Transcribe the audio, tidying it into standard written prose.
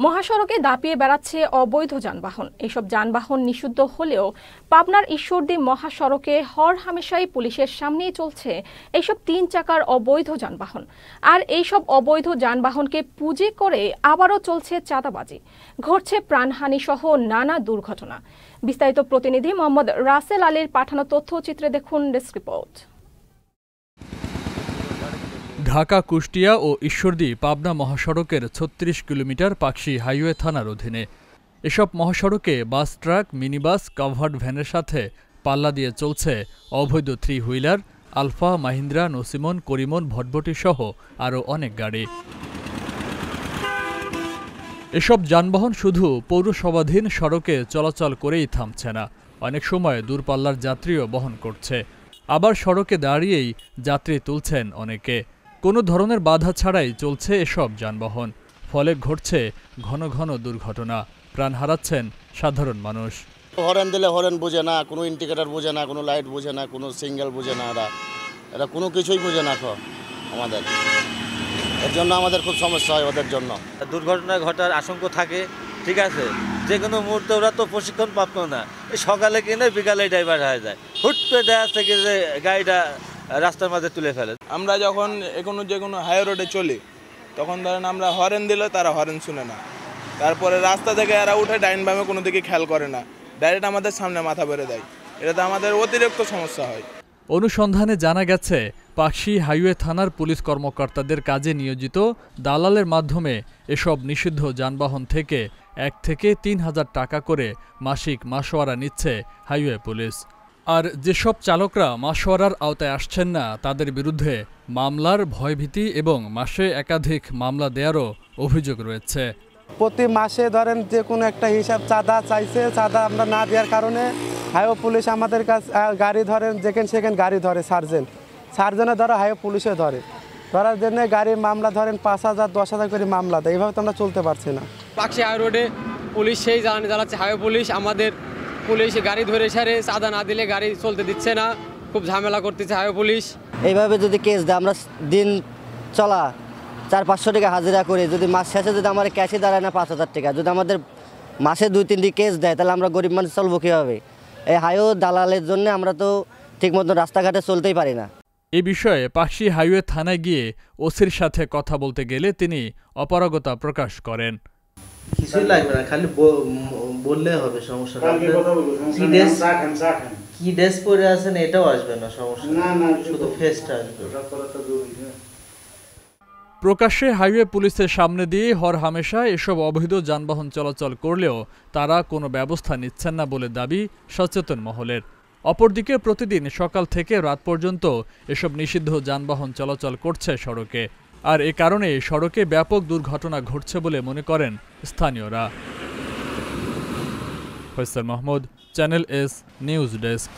মহাসড়কে দাপিয়ে বেড়াচ্ছে অবৈধ যানবাহন। এইসব যানবাহন নিষিদ্ধ হলেও পাবনার ঈশ্বরদী মহাসড়কে হরহামেশাই পুলিশের সামনেই চলছে এইসব 3 চাকার অবৈধ যানবাহন। আর এইসব অবৈধ যানবাহনকে পুঁজি করে আবারও চলছে চাঁদাবাজি, ঘটছে প্রাণহানি সহ নানা দুর্ঘটনা। বিস্তারিত প্রতিনিধি মোহাম্মদ রাসেল আলীর পাঠানো তথ্যচিত্রে দেখুন ডেস্ক রিপোর্ট। ঢাকা কুষ্টিয়া ও ঈশ্বরদী পাবনা মহাসড়কের ৩৬ কিলোমিটার পাকশী হাইওয়ে থানার অধীনে। এসব মহাসড়কে বাস, ট্রাক, মিনিবাস, কাভার্ড ভ্যানের সাথে পাল্লা দিয়ে চলছে অবৈধ 3 হুইলার, আলফা, মাহিন্দ্রা, নসিমন, করিমন, ভটভটি সহ আরও অনেক গাড়ি। এসব যানবাহন শুধু পৌরসভাধীন সড়কে চলাচল করেই থামছে না, অনেক সময় দূরপাল্লার যাত্রীও বহন করছে। আবার সড়কে দাঁড়িয়েই যাত্রী তুলছেন অনেকে। কোনো ধরনের বাধা ছাড়াই চলছে এসব যানবাহন, ফলে ঘটছে ঘন ঘন দুর্ঘটনা, প্রাণ হারাচ্ছেন সাধারণ মানুষ। হরেন দিলে হরেন বোঝে না, কোনো ইন্ডিকেটার বোঝে না, কোনো লাইট বোঝে না, কোনো সিগন্যাল বোঝে না, এরা কোনো কিছুই বোঝে না আমাদের। এর জন্য আমাদের খুব সমস্যা হয় ওদের জন্য। দুর্ঘটনা ঘটার আশঙ্কা থাকে, ঠিক আছে, যে কোনো মুহূর্তে ওরা তো প্রশিক্ষণ প্রাপ্ত না, এই সকালে কিনে বিকালে ড্রাইভার হয়ে যায়, হুট করে দেখা যাচ্ছে কি যে গাড়িটা রাস্তার মাঝে তুলে ফেলে। আমরা যখন যে কোনো হাই রোডে চলি তখন ধরেন আমরা হরেন দিলে তারা হরেন শুনে না, তারপরে রাস্তা থেকে এরা উঠে ডাইন বামে কোনো দিকে খেয়াল করে না, ডাইরেক্ট আমাদের সামনে মাথা বেড়ে দেয়। এটাতে আমাদের অতিরিক্ত সমস্যা হয়। অনুসন্ধানে জানা গেছে পাকশী হাইওয়ে থানার পুলিশ কর্মকর্তাদের কাজে নিয়োজিত দালালের মাধ্যমে এসব নিষিদ্ধ যানবাহন থেকে 1 থেকে 3,000 টাকা করে মাসিক মাসোয়ারা নিচ্ছে হাইওয়ে পুলিশ। আর যেসব চালকরা মাসোয়ারার আওতায় আসছেন না তাদের বিরুদ্ধে মামলার ভয়ভীতি এবং মাসে একাধিক মামলা দেওয়ারও অভিযোগ রয়েছে। প্রতি মাসে ধরেন যে কোনো একটা হিসাব চাঁদা চাইছে, চাঁদা আমরা না দেওয়ার কারণে হাইওয়ে পুলিশ আমাদের কাছে গাড়ি ধরেন, যেখানে সেখানে গাড়ি ধরে, সার্জেনে ধরে, হাইওয়ে পুলিশে ধরার জন্য গাড়ির মামলা ধরেন 5,000 10,000 করে মামলা দেয়। এইভাবে তো আমরা চলতে পারছি না। পাকশী হাই রোডে পুলিশ সেই জ্বালানি জ্বালাচ্ছে, হাইওয়ে পুলিশ আমাদের পুলিশ গাড়ি ধরে সারে চাঁদা না দিলে গাড়ি চলতে দিচ্ছে না, খুব ঝামেলা করতেছে হাইওয়ে পুলিশ। এইভাবে যদি কেস দেয়, আমরা দিন চলা 400-500 টাকা হাজিরা করে যদি মাস শেষে যদি আমার ক্যাশে দাঁড়ায় না 5,000 টাকা, যদি আমাদের মাসে 2-3টি কেস দেয় তাহলে আমরা গরিব মানুষ চলবো কীভাবে? এই হাইওয়ে দালালের জন্য আমরা তো ঠিকমতো রাস্তাঘাটে চলতেই পারি না। এ বিষয়ে পাকশী হাইওয়ে থানায় গিয়ে ওসির সাথে কথা বলতে গেলে তিনি অপারগতা প্রকাশ করেন। কিছুই লাগবে না, খালি বললে হবে, সমস্যা কি ড্রেস পরে আছেন এটাও আসবে না, সমস্যা না, শুধু ফেসটা আসবে। প্রকাশ্যে হাইওয়ে পুলিশের সামনে দিয়ে হরহামেশা এসব অবৈধ যানবাহন চলাচল করলেও তারা কোনো ব্যবস্থা নিচ্ছেন না বলে দাবি সচেতন মহলের। অপরদিকে প্রতিদিন সকাল থেকে রাত পর্যন্ত এসব নিষিদ্ধ যানবাহন চলাচল করছে সড়কে, আর এ কারণে সড়কে ব্যাপক দুর্ঘটনা ঘটছে বলে মনে করেন স্থানীয়রা। Faisal Mahmud, channel S news desk.